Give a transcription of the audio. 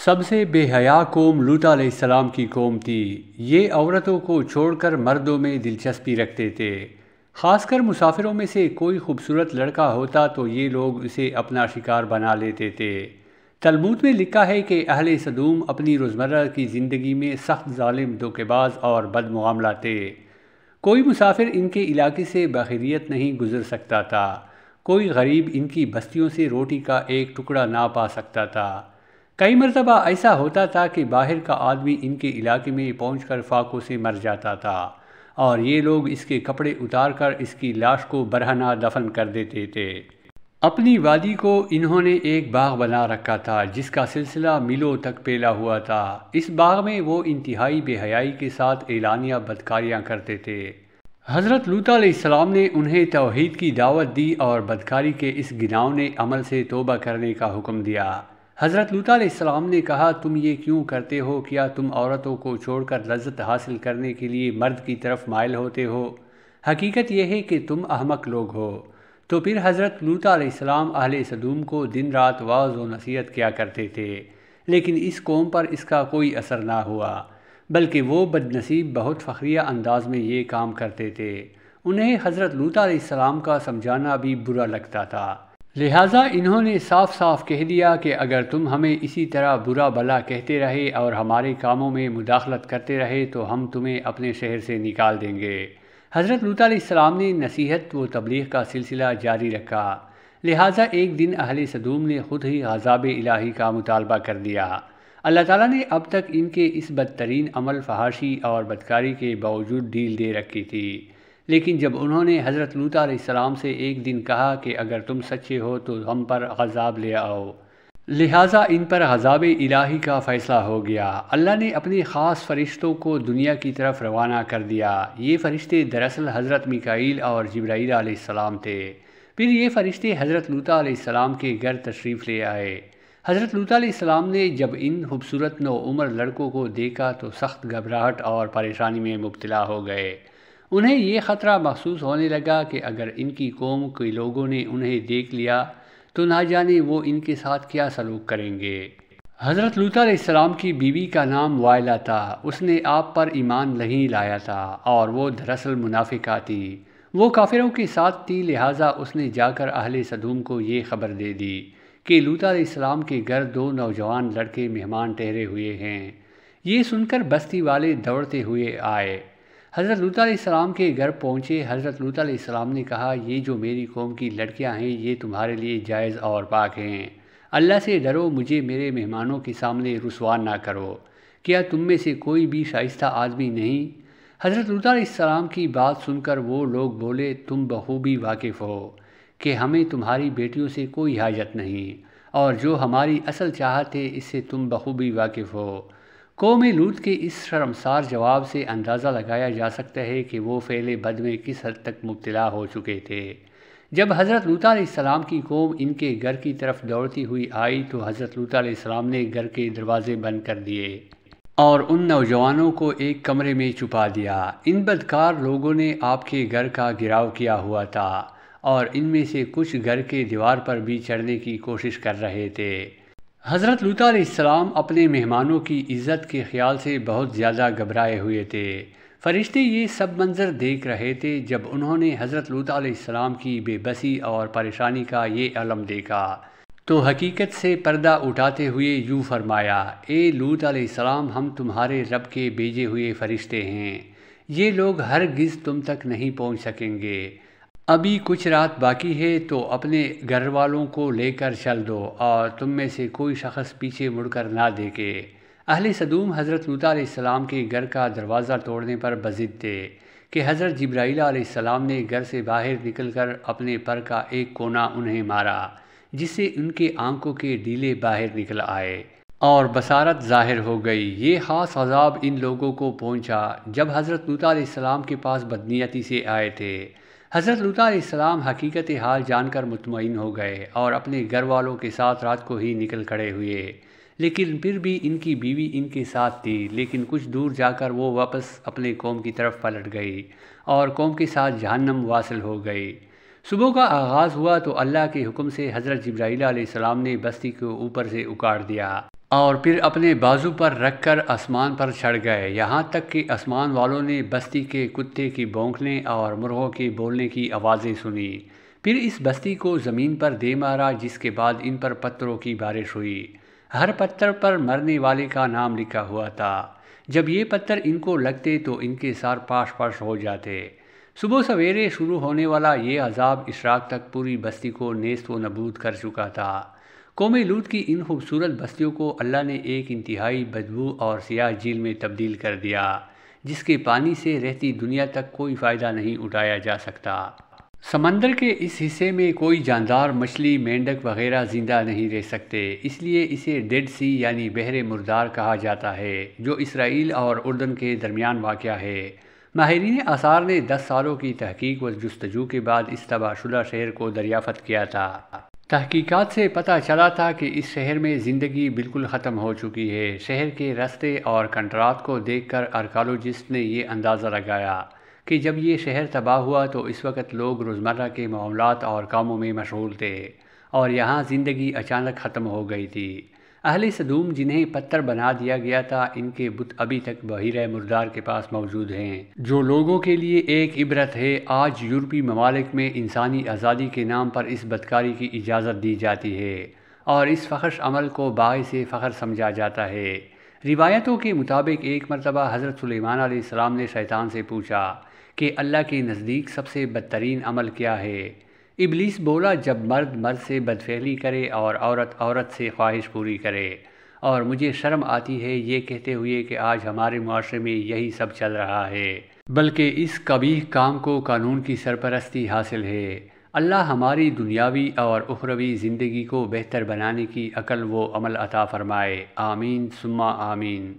سب سے بے حیا قوم لوط علیہ السلام کی قوم تھی۔ یہ عورتوں کو چھوڑ کر مردوں میں دلچسپی رکھتے تھے۔ خاص کر مسافروں میں سے کوئی خوبصورت لڑکا ہوتا تو یہ لوگ اسے اپنا شکار بنا لیتے تھے۔ تلمود میں لکھا ہے کہ اہل سدوم اپنی روزمرہ کی زندگی میں سخت ظالم، دھوکے باز اور بد معاملہ تھے۔ کوئی مسافر ان کے علاقے سے بخیریت نہیں گزر سکتا تھا۔ کوئی غریب ان کی بستیوں سے روٹی کا ایک ٹکڑا نہ پا سکتا تھا۔ کئی مرتبہ ایسا ہوتا تھا کہ باہر کا آدمی ان کے علاقے میں پہنچ کر فاقوں سے مر جاتا تھا اور یہ لوگ اس کے کپڑے اتار کر اس کی لاش کو برہنہ دفن کر دیتے تھے۔ اپنی وادی کو انہوں نے ایک باغ بنا رکھا تھا جس کا سلسلہ میلوں تک پھیلا ہوا تھا۔ اس باغ میں وہ انتہائی بے حیائی کے ساتھ اعلانیہ بدکاریاں کرتے تھے۔ حضرت لوط علیہ السلام نے انہیں توحید کی دعوت دی اور بدکاری کے اس گھناؤنے عمل سے توبہ کرنے کا حکم دیا۔ حضرت لوط علیہ السلام نے کہا، تم یہ کیوں کرتے ہو؟ کیا تم عورتوں کو چھوڑ کر لذت حاصل کرنے کے لیے مرد کی طرف مائل ہوتے ہو؟ حقیقت یہ ہے کہ تم احمق لوگ ہو۔ تو پھر حضرت لوط علیہ السلام اہل سدوم کو دن رات واعظ و نصیحت کیا کرتے تھے، لیکن اس قوم پر اس کا کوئی اثر نہ ہوا، بلکہ وہ بد نصیب بہت فخریہ انداز میں یہ کام کرتے تھے۔ انہیں حضرت لوط علیہ السلام کا سمجھانا بھی برا لگتا تھا، لہٰذا انہوں نے صاف صاف کہہ دیا کہ اگر تم ہمیں اسی طرح برا بھلا کہتے رہے اور ہمارے کاموں میں مداخلت کرتے رہے تو ہم تمہیں اپنے شہر سے نکال دیں گے۔ حضرت لوط علیہ السلام نے نصیحت و تبلیغ کا سلسلہ جاری رکھا، لہٰذا ایک دن اہل سدوم نے خود ہی عذاب الہی کا مطالبہ کر دیا۔ اللہ تعالیٰ نے اب تک ان کے اس بدترین عمل، فحاشی اور بدکاری کے باوجود ڈیل دے رکھی تھی، لیکن جب انہوں نے حضرت لوط علیہ السلام سے ایک دن کہا کہ اگر تم سچے ہو تو ہم پر عذاب لے آؤ، لہٰذا ان پر عذاب الہی کا فیصلہ ہو گیا۔ اللہ نے اپنے خاص فرشتوں کو دنیا کی طرف روانہ کر دیا۔ یہ فرشتے دراصل حضرت میکائیل اور جبرائیل علیہ السلام تھے۔ پھر یہ فرشتے حضرت لوط علیہ السلام کے گھر تشریف لے آئے۔ حضرت لوط علیہ السلام نے جب ان خوبصورت نوعمر لڑکوں کو دیکھا تو سخت گھبراہٹ اور پریشانی میں مبتلا ہو گئے۔ انہیں یہ خطرہ محسوس ہونے لگا کہ اگر ان کی قوم کے لوگوں نے انہیں دیکھ لیا تو نہ جانے وہ ان کے ساتھ کیا سلوک کریں گے۔ حضرت لوط علیہ السلام کی بیوی کا نام وائلہ تھا۔ اس نے آپ پر ایمان نہیں لایا تھا اور وہ دراصل منافقہ تھی۔ وہ کافروں کے ساتھ تھی، لہٰذا اس نے جا کر اہل سدوم کو یہ خبر دے دی کہ لوط علیہ السلام کے گھر دو نوجوان لڑکے مہمان ٹھہرے ہوئے ہیں۔ یہ سن کر بستی والے دوڑتے ہوئے آئے، حضرت لوط علیہ السلام کے گھر پہنچے۔ حضرت لوط علیہ السلام نے کہا، یہ جو میری قوم کی لڑکیاں ہیں یہ تمہارے لیے جائز اور پاک ہیں۔ اللہ سے ڈرو، مجھے میرے مہمانوں کے سامنے رسوا نہ کرو۔ کیا تم میں سے کوئی بھی شائستہ آدمی نہیں؟ حضرت لوط علیہ السلام کی بات سن کر وہ لوگ بولے، تم بخوبی واقف ہو کہ ہمیں تمہاری بیٹیوں سے کوئی حاجت نہیں، اور جو ہماری اصل چاہت ہے اس سے تم بخوبی واقف ہو۔ قوم لوط کے اس شرمسار جواب سے اندازہ لگایا جا سکتا ہے کہ وہ فعل بد میں کس حد تک مبتلا ہو چکے تھے۔ جب حضرت لوط علیہ السلام کی قوم ان کے گھر کی طرف دوڑتی ہوئی آئی تو حضرت لوط علیہ السلام نے گھر کے دروازے بند کر دیے اور ان نوجوانوں کو ایک کمرے میں چھپا دیا۔ ان بدکار لوگوں نے آپ کے گھر کا گھیراؤ کیا ہوا تھا اور ان میں سے کچھ گھر کے دیوار پر بھی چڑھنے کی کوشش کر رہے تھے۔ حضرت لوط علیہ السلام اپنے مہمانوں کی عزت کے خیال سے بہت زیادہ گھبرائے ہوئے تھے۔ فرشتے یہ سب منظر دیکھ رہے تھے۔ جب انہوں نے حضرت لوط علیہ السلام کی بے بسی اور پریشانی کا یہ عالم دیکھا تو حقیقت سے پردہ اٹھاتے ہوئے یوں فرمایا، اے لوط علیہ السلام، ہم تمہارے رب کے بھیجے ہوئے فرشتے ہیں۔ یہ لوگ ہرگز تم تک نہیں پہنچ سکیں گے۔ ابھی کچھ رات باقی ہے تو اپنے گھر والوں کو لے کر چل دو اور تم میں سے کوئی شخص پیچھے مڑ کر نہ دیکھے۔ اہل سدوم حضرت لوط علیہ السلام کے گھر کا دروازہ توڑنے پر بضد تھے کہ حضرت جبرائیل علیہ السلام نے گھر سے باہر نکل کر اپنے پر کا ایک کونا انہیں مارا، جس سے ان کے آنکھوں کے ڈیلے باہر نکل آئے اور بصارت ظاہر ہو گئی۔ یہ خاص عذاب ان لوگوں کو پہنچا جب حضرت لوط علیہ السلام کے پاس بدنیتی سے آئے تھے۔ حضرت لوط علیہ السلام حقیقت حال جان کر مطمئن ہو گئے اور اپنے گھر والوں کے ساتھ رات کو ہی نکل کھڑے ہوئے، لیکن پھر بھی ان کی بیوی ان کے ساتھ تھی۔ لیکن کچھ دور جا کر وہ واپس اپنے قوم کی طرف پلٹ گئی اور قوم کے ساتھ جہنم واصل ہو گئی۔ صبح کا آغاز ہوا تو اللہ کے حکم سے حضرت جبرائیل علیہ السلام نے بستی کو اوپر سے اکاڑ دیا اور پھر اپنے بازو پر رکھ کر آسمان پر چڑھ گئے، یہاں تک کہ آسمان والوں نے بستی کے کتے کی بھونکنے اور مرغوں کے بولنے کی آوازیں سنی۔ پھر اس بستی کو زمین پر دے مارا، جس کے بعد ان پر پتھروں کی بارش ہوئی۔ ہر پتھر پر مرنے والے کا نام لکھا ہوا تھا۔ جب یہ پتھر ان کو لگتے تو ان کے سر پاش پاش ہو جاتے۔ صبح سویرے شروع ہونے والا یہ عذاب اشراق تک پوری بستی کو نیست و نابود کر چکا تھا۔ قوم لوط کی ان خوبصورت بستیوں کو اللہ نے ایک انتہائی بدبو اور سیاہ جھیل میں تبدیل کر دیا، جس کے پانی سے رہتی دنیا تک کوئی فائدہ نہیں اٹھایا جا سکتا۔ سمندر کے اس حصے میں کوئی جاندار، مچھلی، مینڈک وغیرہ زندہ نہیں رہ سکتے، اس لیے اسے ڈیڈ سی یعنی بحر مردار کہا جاتا ہے، جو اسرائیل اور اردن کے درمیان واقع ہے۔ ماہرین آثار نے 10 سالوں کی تحقیق و جستجو کے بعد اس تباہ شدہ شہر کو دریافت کیا تھا۔ تحقیقات سے پتہ چلا تھا کہ اس شہر میں زندگی بالکل ختم ہو چکی ہے۔ شہر کے راستے اور کنڈرات کو دیکھ کر آرکیالوجسٹ نے یہ اندازہ لگایا کہ جب یہ شہر تباہ ہوا تو اس وقت لوگ روزمرہ کے معاملات اور کاموں میں مشغول تھے اور یہاں زندگی اچانک ختم ہو گئی تھی۔ اہل سدوم، جنہیں پتھر بنا دیا گیا تھا، ان کے بت ابھی تک بحیرہ مردار کے پاس موجود ہیں، جو لوگوں کے لیے ایک عبرت ہے۔ آج یورپی ممالک میں انسانی آزادی کے نام پر اس بدکاری کی اجازت دی جاتی ہے اور اس فحش عمل کو باعث فخر سمجھا جاتا ہے۔ روایتوں کے مطابق ایک مرتبہ حضرت سلیمان علیہ السلام نے شیطان سے پوچھا کہ اللہ کے نزدیک سب سے بدترین عمل کیا ہے؟ ابلیس بولا، جب مرد مرد سے بدفعلی کرے اور عورت عورت سے خواہش پوری کرے، اور مجھے شرم آتی ہے یہ کہتے ہوئے کہ آج ہمارے معاشرے میں یہی سب چل رہا ہے، بلکہ اس قبیح کام کو قانون کی سرپرستی حاصل ہے۔ اللہ ہماری دنیاوی اور اخروی زندگی کو بہتر بنانے کی عقل و عمل عطا فرمائے، آمین ثم آمین۔